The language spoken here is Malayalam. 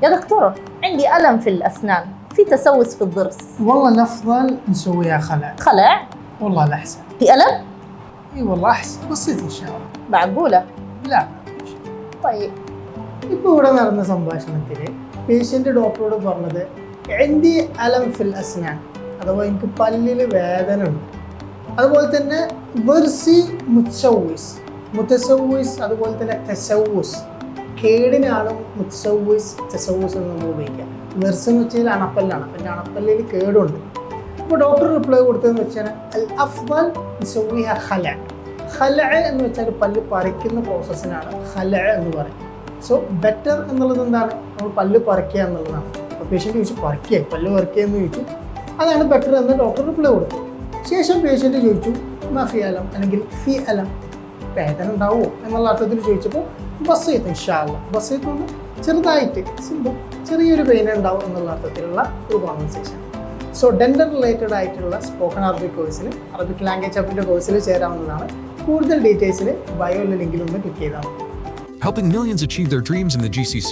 يا دكتور عندي ألم في الأسنان، في تسوس في الضرس. والله الافضل نسويها خلع. خلع؟ والله الاحسن. في ألم؟ اي والله احسن. بسيط ان شاء الله. معقولة؟ لا. طيب. ഇപ്പോൾ ഇവിടെ നടന്ന സംഭാഷണത്തിൽ പേഷ്യൻ്റ് ഡോക്ടറോട് പറഞ്ഞത് എൻ്റെ അലം ഫിൽ അസ്നാൻ, അഥവാ എനിക്ക് പല്ലിൽ വേദന ഉണ്ട്. അതുപോലെ തന്നെ വെർസി മുത്സൗവിസ്, മുത്തസൗവിസ്, അതുപോലെ തന്നെ തെസൗവിസ്, കേടിനാണ് മുത്സൗവിസ് തെസൗവിസ് എന്ന് നമ്മൾ ഉപയോഗിക്കുക. വെർസ് എന്ന് വെച്ചാൽ അണപ്പല്ലാണ്, പിന്നെ അണപ്പല്ലിൽ കേടുണ്ട്. അപ്പോൾ ഡോക്ടർ റിപ്ലൈ കൊടുത്തതെന്ന് വെച്ചാൽ അൽ അഫ്ദൽ നിസൗവിഹ ഖല. ഖല എന്ന് വെച്ചാൽ പല്ല് പറിക്കുന്ന പ്രോസസ്സിനാണ് ഖല എന്ന് പറയുന്നത്. സോ ബെറ്റർ എന്നുള്ളത് എന്താണ്? നമ്മൾ പല്ല് പറിക്കുക എന്നുള്ളതാണ്. അപ്പോൾ പേഷ്യൻ്റ് ചോദിച്ചു പറിക്കുക, പല്ല് പറിക്കുക എന്ന് ചോദിച്ചു. അതാണ് ബെറ്റർ എന്ന് ഡോക്ടർ റിപ്ലൈ കൊടുത്തു. ശേഷം പേഷ്യൻ്റ് ചോദിച്ചു മഫി അലം അല്ലെങ്കിൽ ഫി അലം, വേദന ഉണ്ടാവുമോ എന്നുള്ള അർത്ഥത്തിൽ ചോദിച്ചപ്പോൾ ബസ്സേത്ത് ഇൻഷാ അല്ലാ, ബസ്സേത്ത് കൊണ്ട് ചെറുതായിട്ട് സിമ്പിൾ ചെറിയൊരു പെയിൻ ഉണ്ടാവും എന്നുള്ള അർത്ഥത്തിലുള്ള ഒരു കോൺവെർസേഷൻ. സോ ഡെൻ്റൽ റിലേറ്റഡ് ആയിട്ടുള്ള സ്പോക്കൺ അറബിക് കോഴ്സിൽ, അറബിക് ലാംഗ്വേജ് ആപ്പിൻ്റെ കോഴ്സിൽ ചേരാവുന്നതാണ്. കൂടുതൽ ഡീറ്റെയിൽസിന് ബയോയിലെ ലിങ്കിൽ ഒന്ന് ക്ലിക്ക് ചെയ്താൽ മതി. Helping millions achieve their dreams in the GCC.